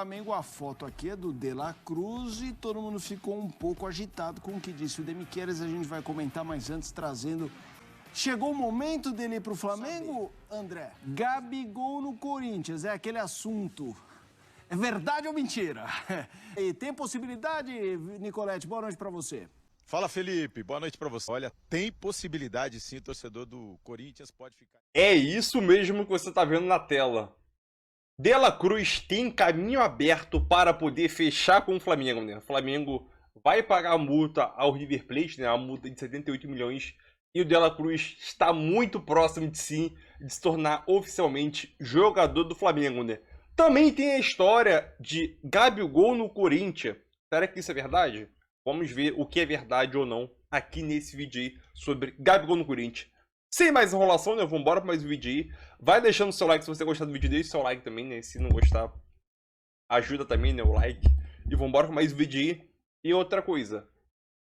Flamengo, a foto aqui é do De La Cruz e todo mundo ficou um pouco agitado com o que disse o Demichelis. A gente vai comentar mais antes, trazendo... Chegou o momento dele ir pro Flamengo, André? Gabigol no Corinthians, é aquele assunto. É verdade ou mentira? E tem possibilidade, Nicolete? Boa noite pra você. Fala, Felipe. Boa noite pra você. Olha, tem possibilidade sim, torcedor do Corinthians pode ficar... É isso mesmo que você tá vendo na tela. De La Cruz tem caminho aberto para poder fechar com o Flamengo, né? O Flamengo vai pagar a multa ao River Plate, né? A multa de 78 milhões. E o De La Cruz está muito próximo de sim, de se tornar oficialmente jogador do Flamengo, né? Também tem a história de Gabigol no Corinthians. Será que isso é verdade? Vamos ver o que é verdade ou não aqui nesse vídeo aí sobre Gabigol no Corinthians. Sem mais enrolação, né? Vambora para mais um vídeo aí. Vai deixando o seu like se você gostar do vídeo, deixa o seu like também, né? Se não gostar, ajuda também, né? O like. E vambora para mais um vídeo aí. E outra coisa.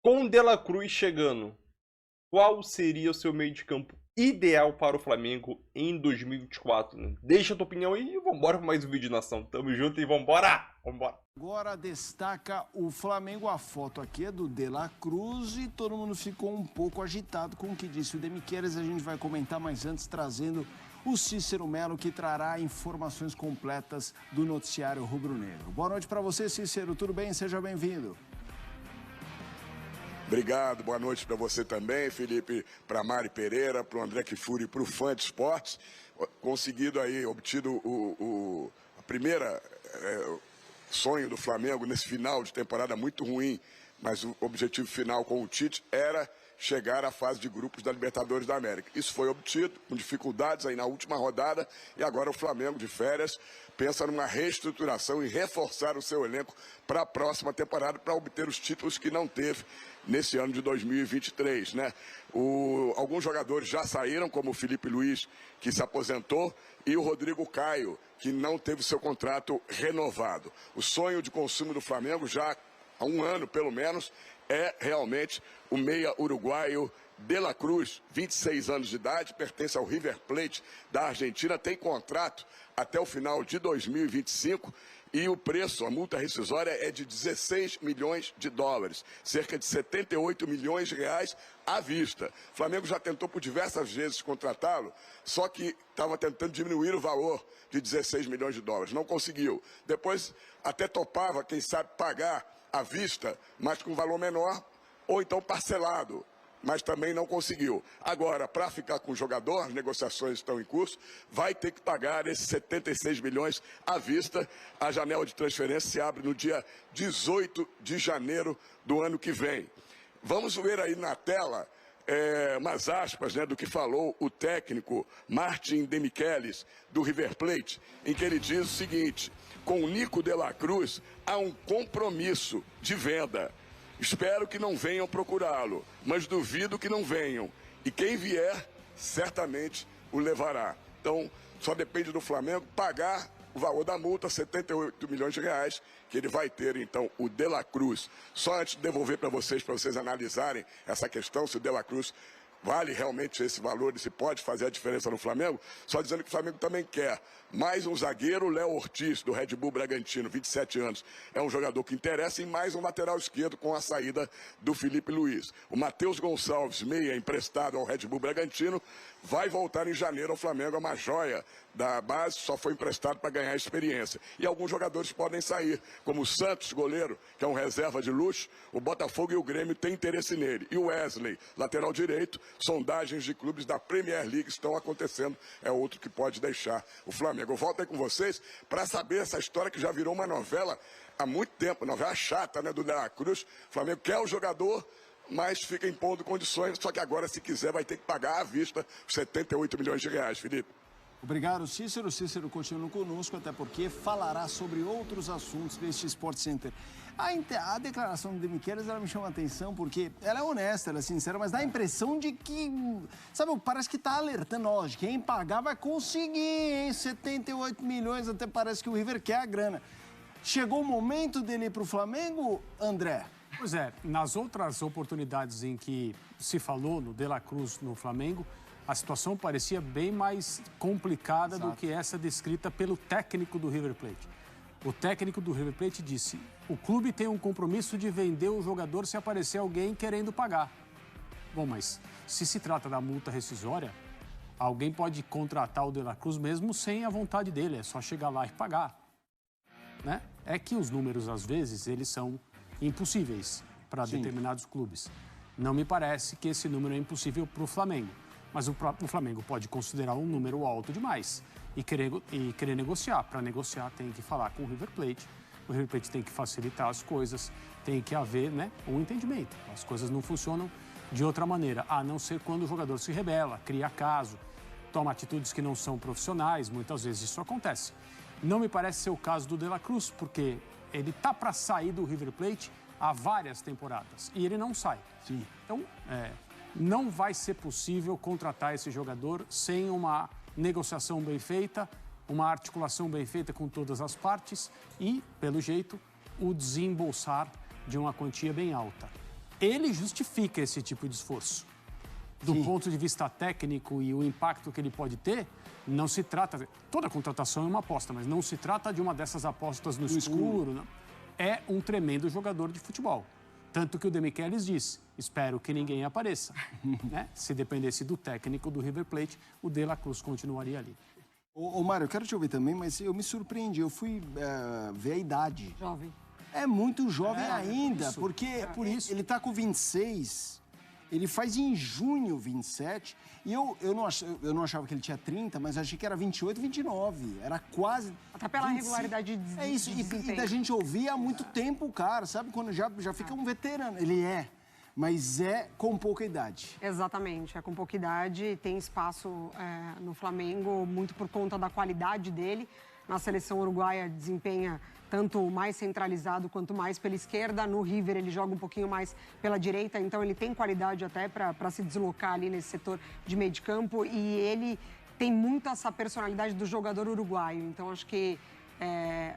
Com o De La Cruz chegando, qual seria o seu meio de campo ideal para o Flamengo em 2024, né? Deixa a tua opinião aí e vambora para mais um vídeo, nação. Tamo junto e vambora! Vambora! Agora destaca o Flamengo, a foto aqui é do De La Cruz e todo mundo ficou um pouco agitado com o que disse o Demichelis. A gente vai comentar mais antes, trazendo o Cícero Melo, que trará informações completas do noticiário rubro-negro. Boa noite para você, Cícero. Tudo bem? Seja bem-vindo. Obrigado, boa noite para você também, Felipe, para Mari Pereira, para o André Kifuri, para o Fã de Esportes. Conseguido aí, obtido a primeira sonho do Flamengo nesse final de temporada muito ruim, mas o objetivo final com o Tite era chegar à fase de grupos da Libertadores da América. Isso foi obtido, com dificuldades aí na última rodada, e agora o Flamengo, de férias, pensa numa reestruturação e reforçar o seu elenco para a próxima temporada, para obter os títulos que não teve nesse ano de 2023, né? Alguns jogadores já saíram, como o Felipe Luiz, que se aposentou, e o Rodrigo Caio, que não teve seu contrato renovado. O sonho de consumo do Flamengo já há um ano, pelo menos, é realmente o meia uruguaio De La Cruz, 26 anos de idade, pertence ao River Plate da Argentina, tem contrato até o final de 2025 e o preço, a multa rescisória é de 16 milhões de dólares, cerca de 78 milhões de reais à vista. O Flamengo já tentou por diversas vezes contratá-lo, só que estava tentando diminuir o valor de 16 milhões de dólares, não conseguiu. Depois até topava, quem sabe, pagar à vista, mas com valor menor, ou então parcelado, mas também não conseguiu. Agora, para ficar com o jogador, as negociações estão em curso, vai ter que pagar esses 76 milhões à vista. A janela de transferência se abre no dia 18 de janeiro do ano que vem. Vamos ver aí na tela umas aspas, né, do que falou o técnico Martin Demichelis, do River Plate, em que ele diz o seguinte: com o Nico De La Cruz há um compromisso de venda. Espero que não venham procurá-lo, mas duvido que não venham. E quem vier, certamente o levará. Então, só depende do Flamengo pagar o valor da multa, 78 milhões de reais, que ele vai ter, então, o De La Cruz. Só antes de devolver para vocês analisarem essa questão, se o De La Cruz vale realmente esse valor e se pode fazer a diferença no Flamengo, só dizendo que o Flamengo também quer mais um zagueiro, Léo Ortiz, do Red Bull Bragantino, 27 anos. É um jogador que interessa, e mais um lateral esquerdo com a saída do Felipe Luiz. O Matheus Gonçalves, meia, emprestado ao Red Bull Bragantino, vai voltar em janeiro ao Flamengo, é uma joia da base, só foi emprestado para ganhar experiência. E alguns jogadores podem sair, como o Santos, goleiro, que é um reserva de luxo, o Botafogo e o Grêmio têm interesse nele. E o Wesley, lateral direito, sondagens de clubes da Premier League estão acontecendo, é outro que pode deixar o Flamengo. Eu volto aí com vocês para saber essa história que já virou uma novela há muito tempo, novela chata, né, do De La Cruz. O Flamengo quer o jogador, mas fica impondo condições, só que agora, se quiser, vai ter que pagar à vista os 78 milhões de reais, Felipe. Obrigado, Cícero. Cícero continua conosco, até porque falará sobre outros assuntos deste Sport Center. A declaração do Demichelis, ela me chama a atenção porque ela é honesta, ela é sincera, mas dá a impressão de que, sabe, parece que está alertando, ó, quem pagar vai conseguir, hein? 78 milhões, até parece que o River quer a grana. Chegou o momento dele ir para o Flamengo, André? Pois é, nas outras oportunidades em que se falou no De La Cruz no Flamengo, a situação parecia bem mais complicada do que essa descrita pelo técnico do River Plate. O técnico do River Plate disse: o clube tem um compromisso de vender o jogador se aparecer alguém querendo pagar. Bom, mas se trata da multa rescisória, alguém pode contratar o De La Cruz mesmo sem a vontade dele, é só chegar lá e pagar. Né? É que os números, às vezes, eles são impossíveis para determinados clubes. Não me parece que esse número é impossível para o Flamengo, mas o Flamengo pode considerar um número alto demais e querer negociar. Para negociar, tem que falar com o River Plate. O River Plate tem que facilitar as coisas, tem que haver, né, um entendimento. As coisas não funcionam de outra maneira, a não ser quando o jogador se rebela, cria caso, toma atitudes que não são profissionais, muitas vezes isso acontece. Não me parece ser o caso do De La Cruz, porque ele tá para sair do River Plate há várias temporadas e ele não sai. Sim. Então, não vai ser possível contratar esse jogador sem uma negociação bem feita, uma articulação bem feita com todas as partes e, pelo jeito, o desembolsar de uma quantia bem alta. Ele justifica esse tipo de esforço. Do ponto de vista técnico e o impacto que ele pode ter, não se trata... Toda contratação é uma aposta, mas não se trata de uma dessas apostas no escuro. Não. É um tremendo jogador de futebol. Tanto que o De Michelis disse: espero que ninguém apareça. Né? Se dependesse do técnico do River Plate, o De La Cruz continuaria ali. Ô Mário, eu quero te ouvir também, mas eu me surpreendi. Eu fui ver a idade. Jovem. É muito jovem ainda, isso. porque Por isso. ele tá com 26, ele faz em junho 27, e eu não achava que ele tinha 30, mas achei que era 28, 29, era quase... Até pela 25. regularidade de É isso, e da gente ouvir há muito tempo o cara, sabe? Quando já fica um veterano, ele mas é com pouca idade. Exatamente, é com pouca idade, tem espaço no Flamengo, muito por conta da qualidade dele. Na seleção uruguaia desempenha tanto mais centralizado quanto mais pela esquerda. No River ele joga um pouquinho mais pela direita, então ele tem qualidade até para se deslocar ali nesse setor de meio de campo. E ele tem muito essa personalidade do jogador uruguaio, então acho que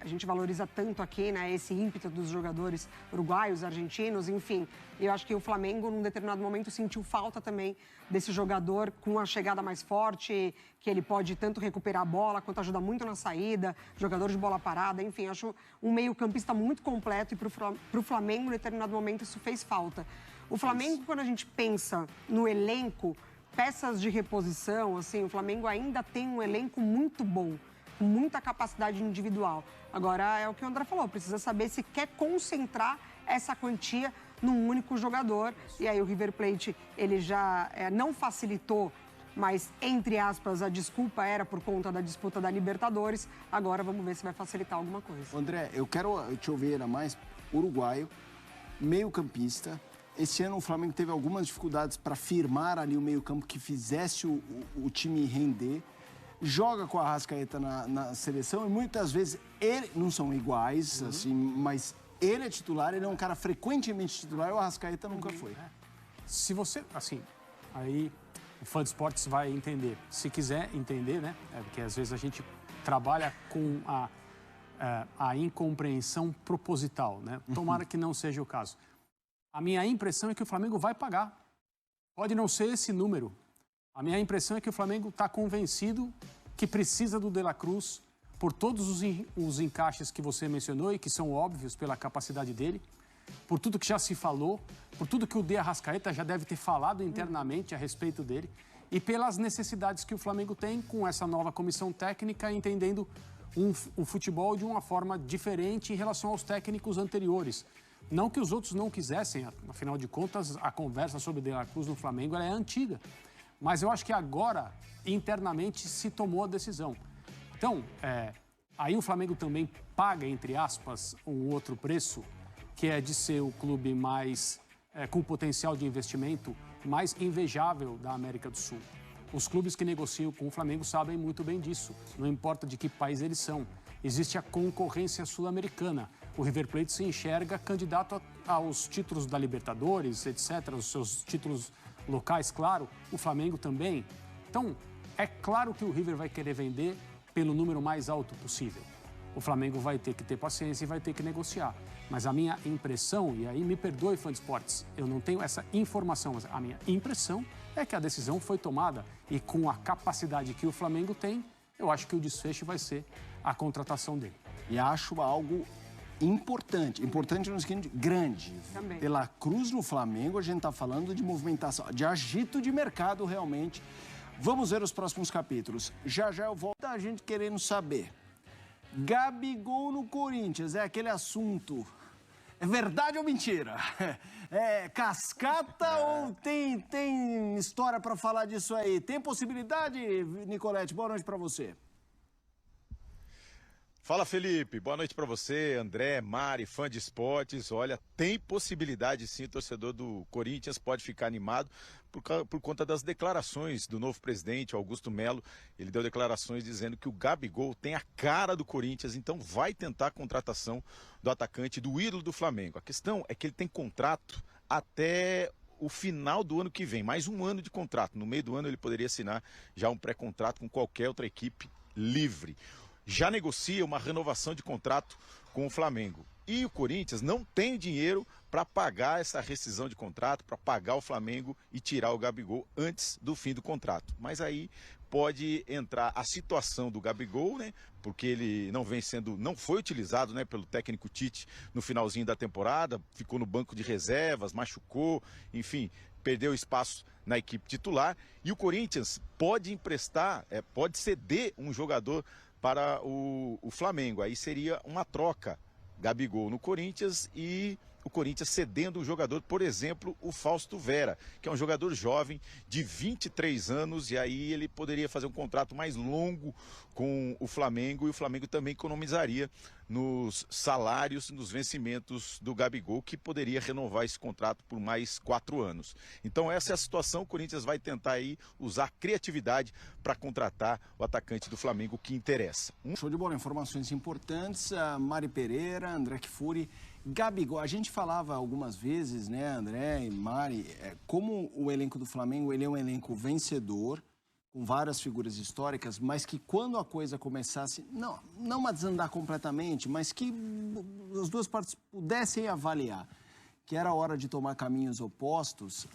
a gente valoriza tanto aqui, né, esse ímpeto dos jogadores uruguaios, argentinos, enfim. Eu acho que o Flamengo, num determinado momento, sentiu falta também desse jogador com a chegada mais forte, que ele pode tanto recuperar a bola, quanto ajuda muito na saída, jogador de bola parada, enfim. Acho um meio-campista muito completo e para o Flamengo, em determinado momento, isso fez falta. O Flamengo, quando a gente pensa no elenco, peças de reposição, assim, o Flamengo ainda tem um elenco muito bom, com muita capacidade individual. Agora, é o que o André falou, precisa saber se quer concentrar essa quantia num único jogador. E aí o River Plate, ele já não facilitou, mas, entre aspas, a desculpa era por conta da disputa da Libertadores. Agora vamos ver se vai facilitar alguma coisa. André, eu quero te ouvir ainda mais, uruguaio, meio-campista. Esse ano o Flamengo teve algumas dificuldades para firmar ali o meio-campo que fizesse o time render. Joga com a Arrascaeta na seleção e muitas vezes ele não são iguais, assim, mas ele é titular, ele é um cara frequentemente titular e o Arrascaeta nunca foi. Se você, assim, aí o fã de esportes vai entender. Se quiser entender, né? Porque às vezes a gente trabalha com a incompreensão proposital, né? Tomara que não seja o caso. A minha impressão é que o Flamengo vai pagar. Pode não ser esse número. A minha impressão é que o Flamengo está convencido que precisa do De La Cruz por todos os encaixes que você mencionou e que são óbvios pela capacidade dele, por tudo que já se falou, por tudo que o De Arrascaeta já deve ter falado internamente a respeito dele e pelas necessidades que o Flamengo tem com essa nova comissão técnica, entendendo o futebol de uma forma diferente em relação aos técnicos anteriores. Não que os outros não quisessem, afinal de contas, a conversa sobre De La Cruz no Flamengo ela é antiga. Mas eu acho que agora, internamente, se tomou a decisão. Então, aí o Flamengo também paga, entre aspas, um outro preço, que é de ser o clube mais, com potencial de investimento, mais invejável da América do Sul. Os clubes que negociam com o Flamengo sabem muito bem disso, não importa de que país eles são. Existe a concorrência sul-americana. O River Plate se enxerga candidato aos títulos da Libertadores, etc., os seus títulos locais, claro, o Flamengo também. Então, é claro que o River vai querer vender pelo número mais alto possível. O Flamengo vai ter que ter paciência e vai ter que negociar. Mas a minha impressão, e aí me perdoe, fã de esportes, eu não tenho essa informação, mas a minha impressão é que a decisão foi tomada e com a capacidade que o Flamengo tem, eu acho que o desfecho vai ser a contratação dele. E acho algo importante. Importante no seguinte, grande. Também. Pela Cruz no Flamengo, a gente está falando de movimentação, de agito de mercado realmente. Vamos ver os próximos capítulos. Já eu volto a gente querendo saber. Gabigol no Corinthians, é aquele assunto. É verdade ou mentira? É cascata ou tem história para falar disso aí? Tem possibilidade, Nicolete? Boa noite para você. Fala, Felipe. Boa noite para você, André, Mari, fã de esportes. Olha, tem possibilidade sim, o torcedor do Corinthians pode ficar animado por conta das declarações do novo presidente, Augusto Melo. Ele deu declarações dizendo que o Gabigol tem a cara do Corinthians, então vai tentar a contratação do atacante, do ídolo do Flamengo. A questão é que ele tem contrato até o final do ano que vem, mais um ano de contrato. No meio do ano ele poderia assinar já um pré-contrato com qualquer outra equipe livre. Já negocia uma renovação de contrato com o Flamengo. E o Corinthians não tem dinheiro para pagar essa rescisão de contrato, para pagar o Flamengo e tirar o Gabigol antes do fim do contrato. Mas aí pode entrar a situação do Gabigol, né? Porque ele não foi utilizado, né, pelo técnico Tite no finalzinho da temporada, ficou no banco de reservas, machucou, enfim, perdeu espaço na equipe titular. E o Corinthians pode emprestar, pode ceder um jogador para o Flamengo. Aí seria uma troca, Gabigol no Corinthians e o Corinthians cedendo um jogador, por exemplo, o Fausto Vera, que é um jogador jovem de 23 anos, e aí ele poderia fazer um contrato mais longo com o Flamengo, e o Flamengo também economizaria nos salários, nos vencimentos do Gabigol, que poderia renovar esse contrato por mais 4 anos. Então essa é a situação, o Corinthians vai tentar aí usar criatividade para contratar o atacante do Flamengo que interessa. Show de bola, informações importantes, Mari Pereira, André Kfouri, Gabigol. A gente falava algumas vezes, né, André e Mari, como o elenco do Flamengo, ele é um elenco vencedor, com várias figuras históricas, mas que quando a coisa começasse, não a desandar completamente, mas que as duas partes pudessem avaliar que era hora de tomar caminhos opostos,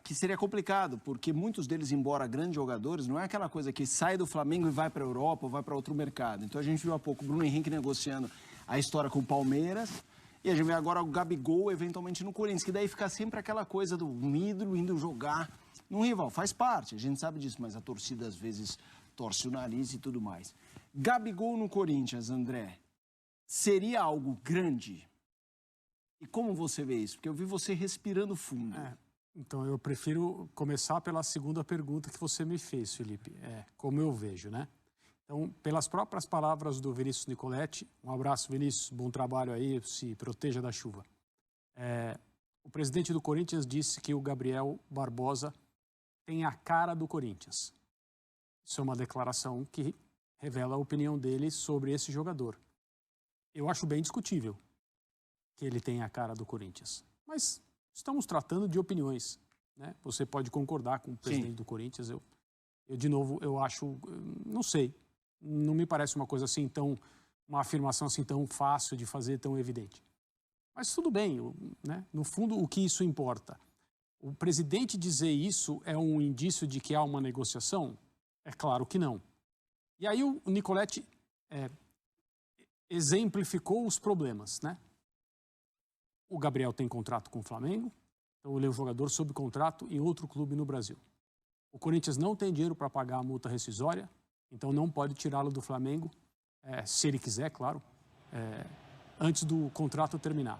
que seria complicado, porque muitos deles, embora grandes jogadores, não é aquela coisa que sai do Flamengo e vai para a Europa ou vai para outro mercado. Então a gente viu há pouco o Bruno Henrique negociando a história com o Palmeiras, e a gente vê agora o Gabigol eventualmente no Corinthians, que daí fica sempre aquela coisa do ídolo indo jogar num rival. Faz parte, a gente sabe disso, mas a torcida às vezes torce o nariz e tudo mais. Gabigol no Corinthians, André, seria algo grande? E como você vê isso? Porque eu vi você respirando fundo. Então, eu prefiro começar pela segunda pergunta que você me fez, Felipe. Como eu vejo, né? Então, pelas próprias palavras do Vinícius Nicoletti, um abraço, Vinícius, bom trabalho aí, se proteja da chuva. O presidente do Corinthians disse que o Gabriel Barbosa tem a cara do Corinthians. Isso é uma declaração que revela a opinião dele sobre esse jogador. Eu acho bem discutível que ele tenha a cara do Corinthians. Mas estamos tratando de opiniões, né? Você pode concordar com o presidente do Corinthians. Eu, de novo, eu acho, não sei, não me parece uma coisa assim uma afirmação assim tão fácil de fazer, tão evidente. Mas tudo bem, né? No fundo, o que isso importa? O presidente dizer isso é um indício de que há uma negociação? É claro que não. E aí o Nicoletti exemplificou os problemas, né? O Gabriel tem contrato com o Flamengo, então ele é um jogador sob contrato em outro clube no Brasil. O Corinthians não tem dinheiro para pagar a multa rescisória, então não pode tirá-lo do Flamengo, se ele quiser, claro, antes do contrato terminar.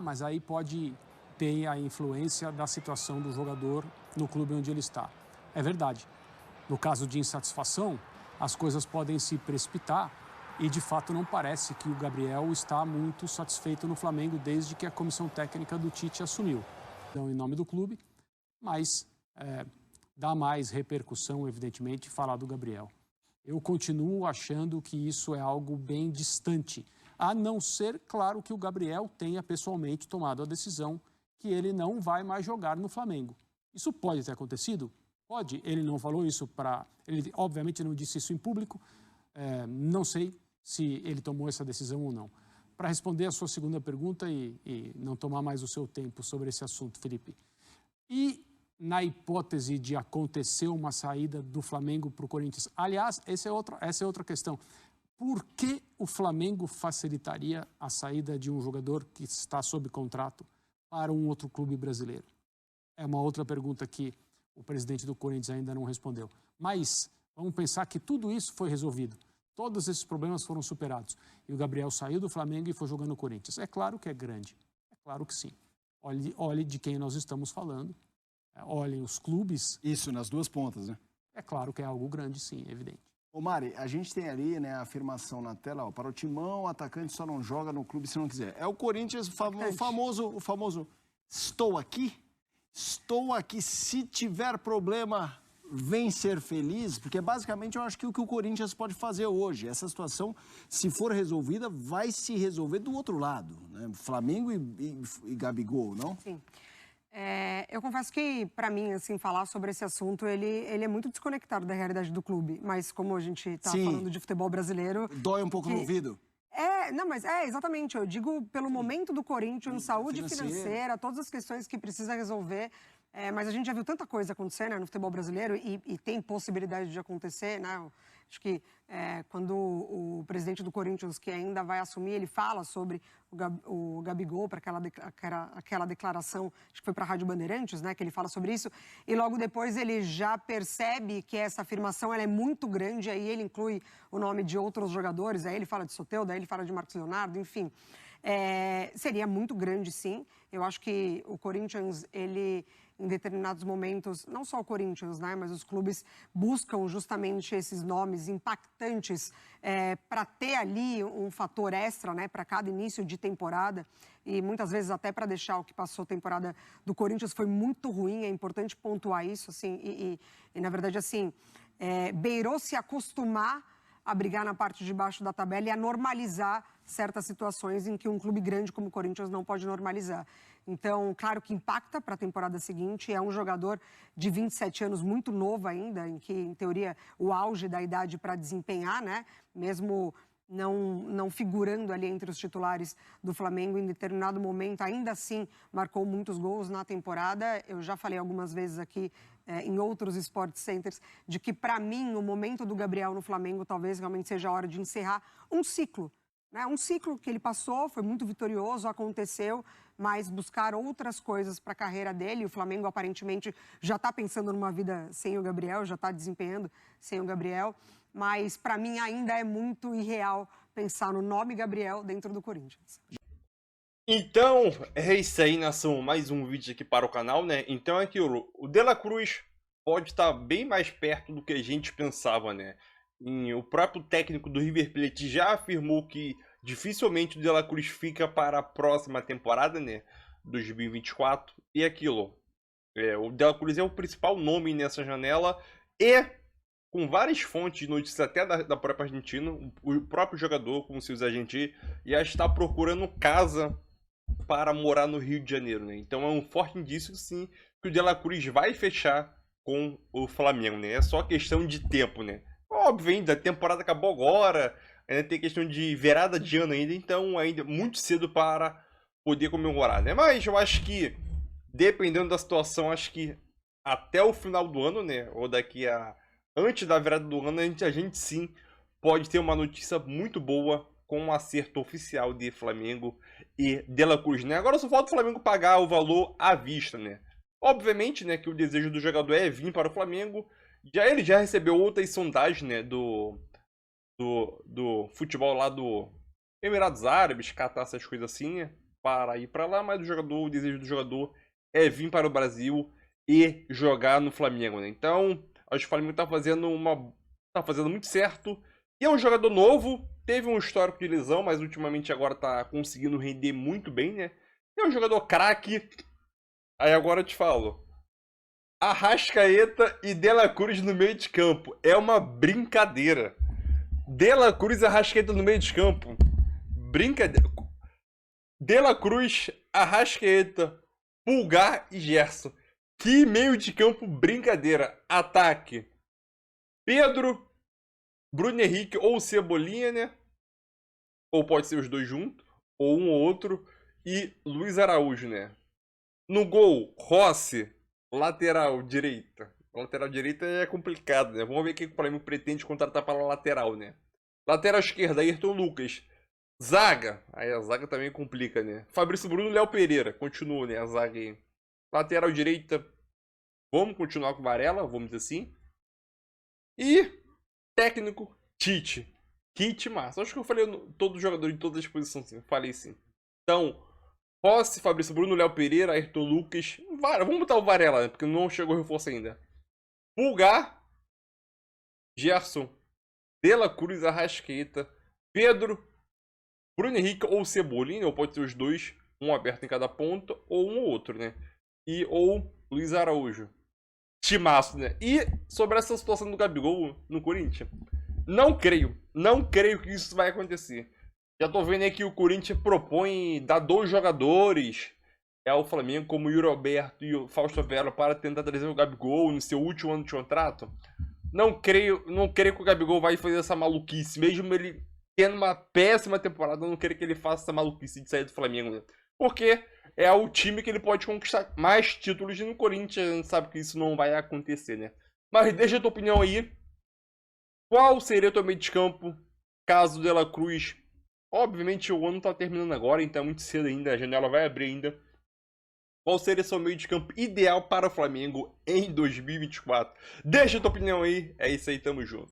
Mas aí pode ter a influência da situação do jogador no clube onde ele está. É verdade. No caso de insatisfação, as coisas podem se precipitar e, de fato, não parece que o Gabriel está muito satisfeito no Flamengo desde que a comissão técnica do Tite assumiu. Então, em nome do clube, mas dá mais repercussão, evidentemente, falar do Gabriel. Eu continuo achando que isso é algo bem distante, a não ser, claro, que o Gabriel tenha pessoalmente tomado a decisão que ele não vai mais jogar no Flamengo. Isso pode ter acontecido? Pode. Ele não falou isso ele, obviamente, não disse isso em público. Não sei se ele tomou essa decisão ou não. Para responder a sua segunda pergunta e não tomar mais o seu tempo sobre esse assunto, Felipe. E na hipótese de acontecer uma saída do Flamengo para o Corinthians? Aliás, essa é outra questão. por que o Flamengo facilitaria a saída de um jogador que está sob contrato para um outro clube brasileiro? É uma outra pergunta que o presidente do Corinthians ainda não respondeu. Mas vamos pensar que tudo isso foi resolvido. Todos esses problemas foram superados. E o Gabriel saiu do Flamengo e foi jogar no Corinthians. É claro que é grande. É claro que sim. Olhe de quem nós estamos falando. Olhem os clubes. Isso, nas duas pontas, né? É claro que é algo grande, sim, evidente. Ô Mari, a gente tem ali, né, a afirmação na tela, ó, para o Timão, o atacante só não joga no clube se não quiser. É o Corinthians, o famoso estou aqui, se tiver problema, vem ser feliz, porque basicamente eu acho que o que o Corinthians pode fazer hoje, essa situação, se for resolvida, vai se resolver do outro lado, né? Flamengo e Gabigol, não? Sim. Eu confesso que, para mim, assim, falar sobre esse assunto, ele é muito desconectado da realidade do clube. Mas como a gente está falando de futebol brasileiro... Dói um pouco no ouvido? Não, mas exatamente. Eu digo pelo momento do Corinthians, saúde financeira, todas as questões que precisa resolver. Mas a gente já viu tanta coisa acontecer, né, no futebol brasileiro e tem possibilidade de acontecer, né? Acho que quando o presidente do Corinthians, que ainda vai assumir, ele fala sobre o Gabigol, para aquela declaração, acho que foi para a Rádio Bandeirantes, né, que ele fala sobre isso, e logo depois ele já percebe que essa afirmação ela é muito grande, aí ele inclui o nome de outros jogadores, aí ele fala de Soteldo, aí ele fala de Marcos Leonardo, enfim. Seria muito grande, sim. Eu acho que o Corinthians, ele, em determinados momentos, não só o Corinthians, né, mas os clubes buscam justamente esses nomes impactantes para ter ali um fator extra, né, para cada início de temporada e muitas vezes até para deixar o que passou a temporada do Corinthians foi muito ruim, é importante pontuar isso, assim, e na verdade, assim, beirou se acostumar a brigar na parte de baixo da tabela e a normalizar certas situações em que um clube grande como o Corinthians não pode normalizar. Então, claro que impacta para a temporada seguinte, é um jogador de 27 anos muito novo ainda, em que, em teoria, o auge da idade para desempenhar, né? Mesmo não figurando ali entre os titulares do Flamengo em determinado momento, ainda assim marcou muitos gols na temporada. Eu já falei algumas vezes aqui em outros Sport Centers de que, para mim, o momento do Gabriel no Flamengo talvez realmente seja a hora de encerrar um ciclo. Né? Um ciclo que ele passou, foi muito vitorioso, aconteceu, mas buscar outras coisas para a carreira dele. O Flamengo, aparentemente, já está pensando numa vida sem o Gabriel, já está desempenhando sem o Gabriel. Mas, para mim, ainda é muito irreal pensar no nome Gabriel dentro do Corinthians. Então, é isso aí, nação. Mais um vídeo aqui para o canal, né? Então é aquilo. O De La Cruz pode estar bem mais perto do que a gente pensava, né? O próprio técnico do River Plate já afirmou que dificilmente o De La Cruz fica para a próxima temporada, né? 2024. E aquilo. O De La Cruz é o principal nome nessa janela e, com várias fontes de notícias até da própria Argentina, o próprio jogador, como se os argentinos, já está procurando casa para morar no Rio de Janeiro, né? Então é um forte indício, sim, que o De La Cruz vai fechar com o Flamengo, né? É só questão de tempo, né? Óbvio, ainda a temporada acabou agora, ainda tem questão de virada de ano ainda, então ainda muito cedo para poder comemorar, né? Mas eu acho que, dependendo da situação, acho que até o final do ano, né? Ou antes da virada do ano, a gente sim pode ter uma notícia muito boa com um acerto oficial de Flamengo e De La Cruz, né? Agora só falta o Flamengo pagar o valor à vista, né? Obviamente, né, que o desejo do jogador é vir para o Flamengo. Ele já recebeu outras sondagens, né, do futebol lá do Emirados Árabes, Catar, essas coisas assim, né, para ir para lá, mas o desejo do jogador é vir para o Brasil e jogar no Flamengo, né? Então, acho que o Flamengo tá fazendo muito certo. E é um jogador novo, teve um histórico de lesão, mas ultimamente agora tá conseguindo render muito bem, né? É um jogador craque. Aí agora eu te falo. Arrascaeta e De La Cruz no meio de campo. É uma brincadeira. De La Cruz e Arrascaeta no meio de campo. Brincadeira. De La Cruz, Arrascaeta, Pulgar e Gerson. Que meio de campo brincadeira. Ataque. Pedro, Bruno Henrique ou Cebolinha, né? Ou pode ser os dois juntos. Ou um ou outro. E Luiz Araújo, né? No gol, Rossi, lateral direita. Lateral direita é complicado, né? Vamos ver quem o Flamengo pretende contratar para a lateral, né? Lateral esquerda, Ayrton Lucas. Zaga. Aí a zaga também complica, né? Fabrício Bruno e Léo Pereira. Continua, né? A zaga aí. Lateral direita. Vamos continuar com o Varela, vamos dizer assim. E técnico, Tite. Tite massa. Acho que eu falei todo jogador em todas as posições, sim. Falei sim. Então, Rossi, Fabrício Bruno, Léo Pereira, Ayrton Lucas. Vamos botar o Varela, né? Porque não chegou reforço ainda. Pulgar, Gerson, De La Cruz, Arrascaeta, Pedro, Bruno Henrique ou Cebolinha, ou pode ser os dois, um aberto em cada ponta, ou um ou outro, né? Ou Luiz Araújo. Timaço, né? E sobre essa situação do Gabigol no Corinthians, não creio que isso vai acontecer. Já tô vendo aí que o Corinthians propõe dar 2 jogadores ao Flamengo, como o Yuri Alberto e o Fausto Vera, para tentar trazer o Gabigol no seu último ano de contrato. Não creio que o Gabigol vai fazer essa maluquice, mesmo ele tendo uma péssima temporada. Eu não creio que ele faça essa maluquice de sair do Flamengo, né? Porque é o time que ele pode conquistar mais títulos, e no Corinthians a gente sabe que isso não vai acontecer, né? Mas deixa a tua opinião aí. Qual seria o teu meio de campo caso o De La Cruz... Obviamente o ano tá terminando agora, então é muito cedo ainda, a janela vai abrir ainda. Qual seria o seu meio de campo ideal para o Flamengo em 2024? Deixa a tua opinião aí, é isso aí, tamo junto.